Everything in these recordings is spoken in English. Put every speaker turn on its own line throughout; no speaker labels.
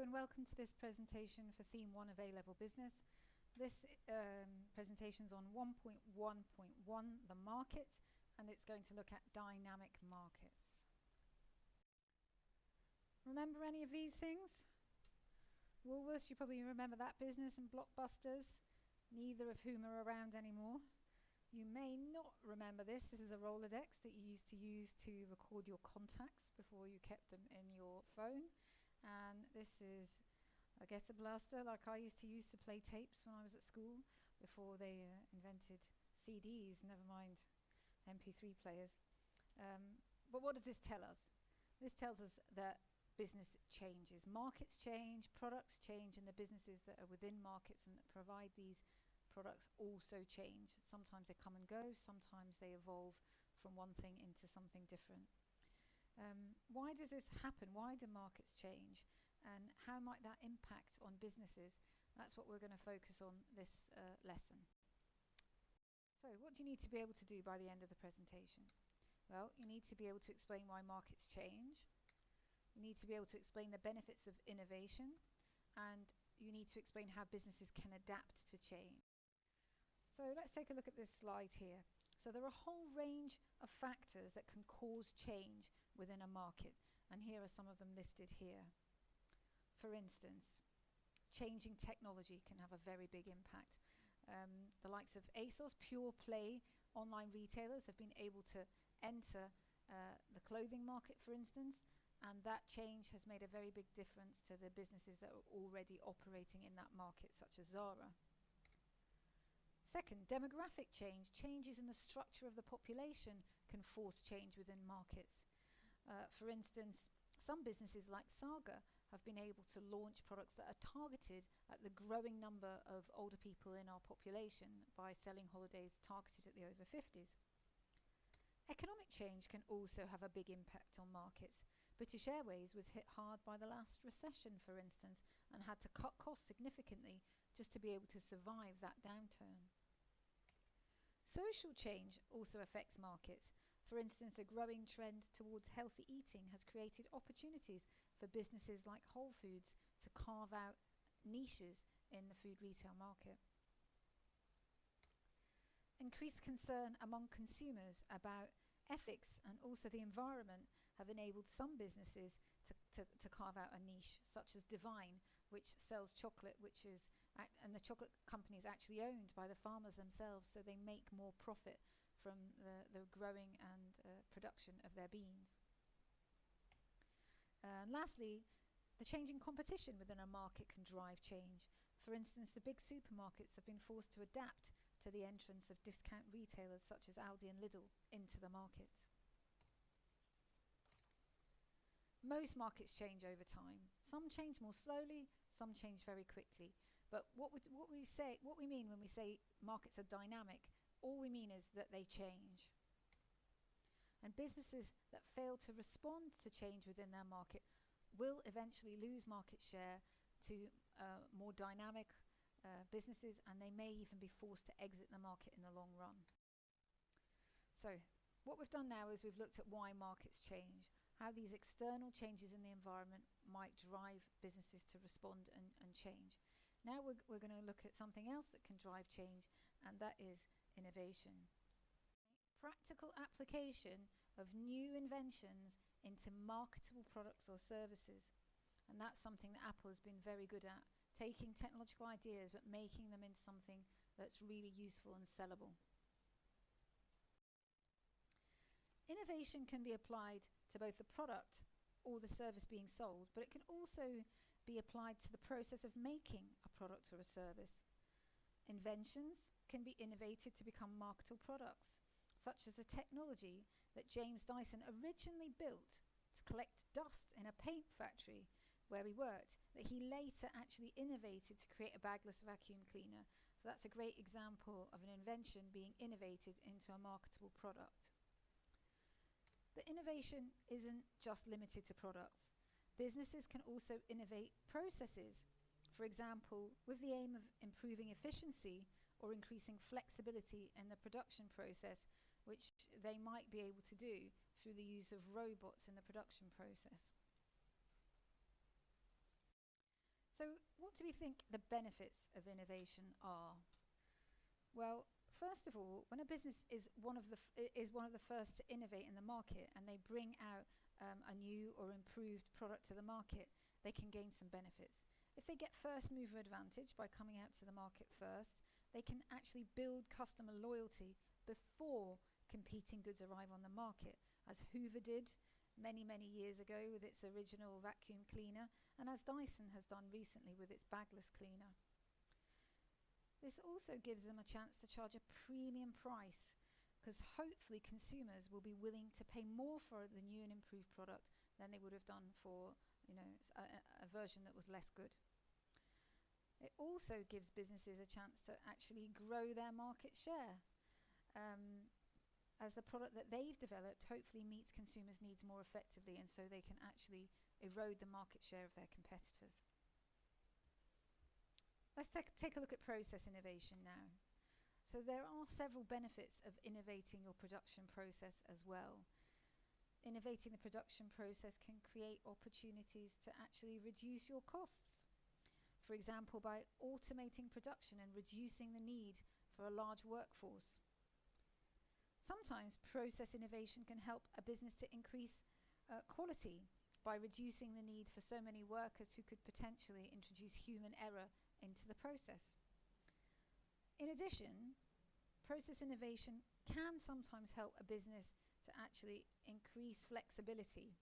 and welcome to this presentation for Theme 1 of A-Level Business. This presentation is on 1.1.1, the market, and it's going to look at dynamic markets. Remember any of these things? Woolworths, you probably remember that business, and Blockbusters, neither of whom are around anymore. You may not remember this. This is a Rolodex that you used to record your contacts before you kept them in your phone. And this is a Getter Blaster, like I used to play tapes when I was at school before they invented CDs, never mind MP3 players. But what does this tell us? This tells us that business changes. Markets change, products change, and the businesses that are within markets and that provide these products also change. Sometimes they come and go, sometimes they evolve from one thing into something different. Why does this happen? Why do markets change? And how might that impact on businesses? That's what we're going to focus on this lesson. So what do you need to be able to do by the end of the presentation? Well, you need to be able to explain why markets change. You need to be able to explain the benefits of innovation. And you need to explain how businesses can adapt to change. So let's take a look at this slide here. So there are a whole range of factors that can cause change within a market, and here are some of them listed here. For instance, changing technology can have a very big impact. The likes of ASOS, pure play online retailers, have been able to enter the clothing market, for instance, and that change has made a very big difference to the businesses that are already operating in that market, such as Zara. Second, demographic change. Changes in the structure of the population can force change within markets. For instance, some businesses like Saga have been able to launch products that are targeted at the growing number of older people in our population by selling holidays targeted at the over 50s. Economic change can also have a big impact on markets. British Airways was hit hard by the last recession, for instance, and had to cut costs significantly just to be able to survive that downturn. Social change also affects markets. For instance, the growing trend towards healthy eating has created opportunities for businesses like Whole Foods to carve out niches in the food retail market. Increased concern among consumers about ethics and also the environment have enabled some businesses to carve out a niche, such as Divine, which sells chocolate, and the chocolate company is actually owned by the farmers themselves, so they make more profit from the growing and production of their beans. Lastly, the changing competition within a market can drive change. For instance, the big supermarkets have been forced to adapt to the entrance of discount retailers such as Aldi and Lidl into the market. Most markets change over time. Some change more slowly, some change very quickly. But what we mean when we say markets are dynamic, all we mean is that they change. And businesses that fail to respond to change within their market will eventually lose market share to more dynamic businesses, and they may even be forced to exit the market in the long run. So what we've done now is we've looked at why markets change, how these external changes in the environment might drive businesses to respond and change. Now we're going to look at something else that can drive change, and that is innovation. Practical application of new inventions into marketable products or services. And that's something that Apple has been very good at, taking technological ideas but making them into something that's really useful and sellable. Innovation can be applied to both the product or the service being sold, but it can also be applied to the process of making a product or a service. Inventions can be innovated to become marketable products, such as the technology that James Dyson originally built to collect dust in a paint factory where he worked, that he later actually innovated to create a bagless vacuum cleaner. So that's a great example of an invention being innovated into a marketable product. But innovation isn't just limited to products. Businesses can also innovate processes, for example, with the aim of improving efficiency or increasing flexibility in the production process, which they might be able to do through the use of robots in the production process. So what do we think the benefits of innovation are? Well, first of all, when a business is one of the first to innovate in the market and they bring out a new or improved product to the market, they can gain some benefits. If they get first mover advantage by coming out to the market first, they can actually build customer loyalty before competing goods arrive on the market, as Hoover did many years ago with its original vacuum cleaner, and as Dyson has done recently with its bagless cleaner. This also gives them a chance to charge a premium price, because hopefully consumers will be willing to pay more for the new and improved product than they would have done for a version that was less good. It also gives businesses a chance to actually grow their market share, as the product that they've developed hopefully meets consumers' needs more effectively, and so they can actually erode the market share of their competitors. Let's take a look at process innovation now. So there are several benefits of innovating your production process as well. Innovating the production process can create opportunities to actually reduce your costs. For example, by automating production and reducing the need for a large workforce. Sometimes process innovation can help a business to increase quality by reducing the need for so many workers who could potentially introduce human error into the process. In addition, process innovation can sometimes help a business to actually increase flexibility,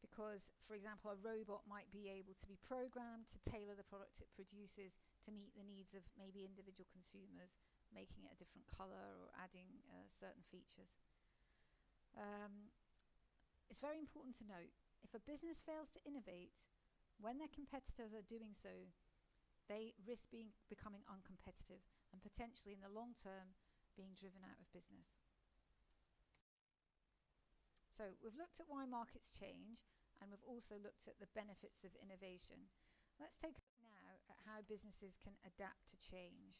because, for example, a robot might be able to be programmed to tailor the product it produces to meet the needs of maybe individual consumers, making it a different color or adding certain features. It's very important to note, if a business fails to innovate when their competitors are doing so, they risk becoming uncompetitive and potentially in the long term being driven out of business. So we've looked at why markets change, and we've also looked at the benefits of innovation. Let's take a look now at how businesses can adapt to change.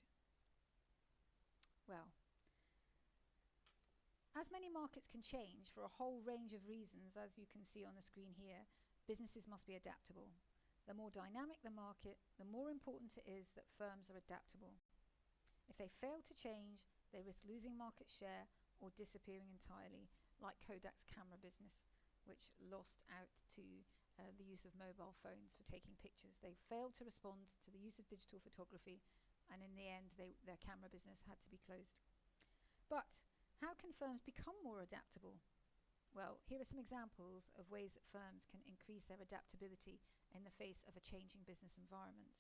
Well, as many markets can change for a whole range of reasons, as you can see on the screen here, businesses must be adaptable. The more dynamic the market, the more important it is that firms are adaptable. If they fail to change, they risk losing market share or disappearing entirely, like Kodak's camera business, which lost out to the use of mobile phones for taking pictures. They failed to respond to the use of digital photography, and in the end, their camera business had to be closed. But how can firms become more adaptable? Well, here are some examples of ways that firms can increase their adaptability in the face of a changing business environment.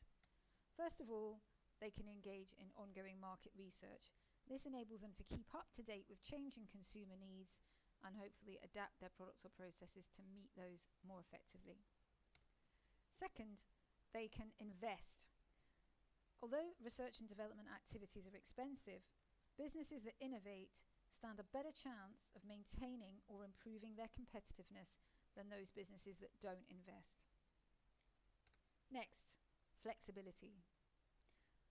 First of all, they can engage in ongoing market research. This enables them to keep up to date with changing consumer needs and hopefully adapt their products or processes to meet those more effectively. Second, they can invest. Although research and development activities are expensive, businesses that innovate stand a better chance of maintaining or improving their competitiveness than those businesses that don't invest. Next, flexibility.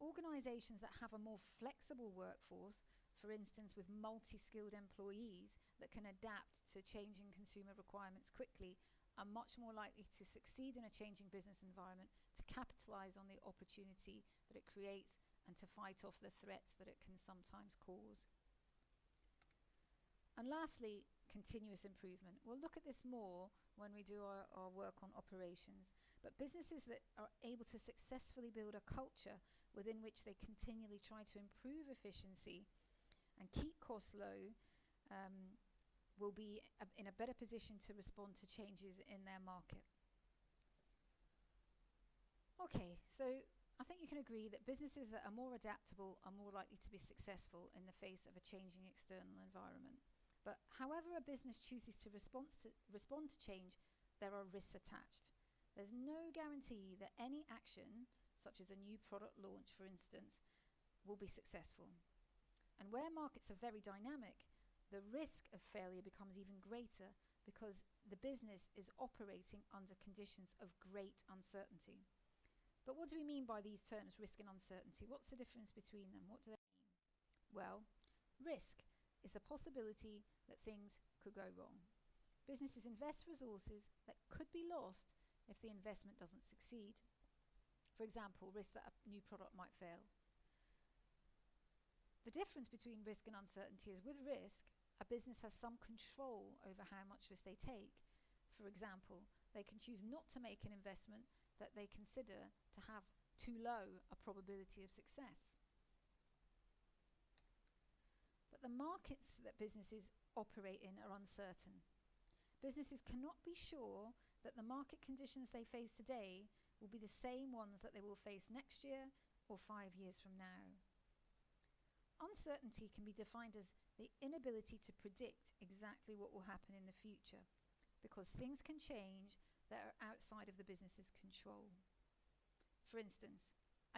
Organizations that have a more flexible workforce, for instance with multi-skilled employees that can adapt to changing consumer requirements quickly, are much more likely to succeed in a changing business environment, to capitalize on the opportunity that it creates, and to fight off the threats that it can sometimes cause. And lastly, continuous improvement. We'll look at this more when we do our work on operations, but businesses that are able to successfully build a culture within which they continually try to improve efficiency and keep costs low will be in a better position to respond to changes in their market. Okay, so I think you can agree that businesses that are more adaptable are more likely to be successful in the face of a changing external environment. But however a business chooses to respond to change, there are risks attached. There's no guarantee that any action, such as a new product launch for instance, will be successful. And where markets are very dynamic, the risk of failure becomes even greater because the business is operating under conditions of great uncertainty. But what do we mean by these terms, risk and uncertainty? What's the difference between them? What do they mean? Well, risk is the possibility that things could go wrong. Businesses invest resources that could be lost if the investment doesn't succeed. For example, risk that a new product might fail. The difference between risk and uncertainty is with risk, a business has some control over how much risk they take. For example, they can choose not to make an investment that they consider to have too low a probability of success. But the markets that businesses operate in are uncertain. Businesses cannot be sure that the market conditions they face today will be the same ones that they will face next year or 5 years from now. Uncertainty can be defined as the inability to predict exactly what will happen in the future, because things can change that are outside of the business's control. For instance,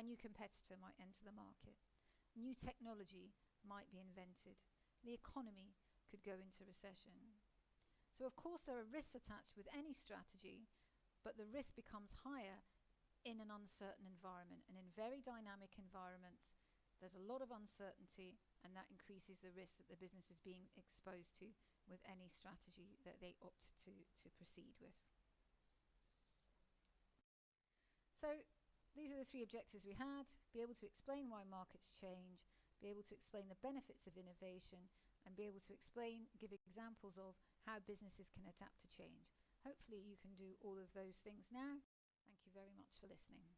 a new competitor might enter the market, new technology might be invented, the economy could go into recession. So of course there are risks attached with any strategy, but the risk becomes higher in an uncertain environment. And in very dynamic environments, there's a lot of uncertainty, and that increases the risk that the business is being exposed to with any strategy that they opt to proceed with. So these are the 3 objectives we had: be able to explain why markets change, be able to explain the benefits of innovation, and be able to give examples of how businesses can adapt to change. Hopefully you can do all of those things now. Thank you very much for listening.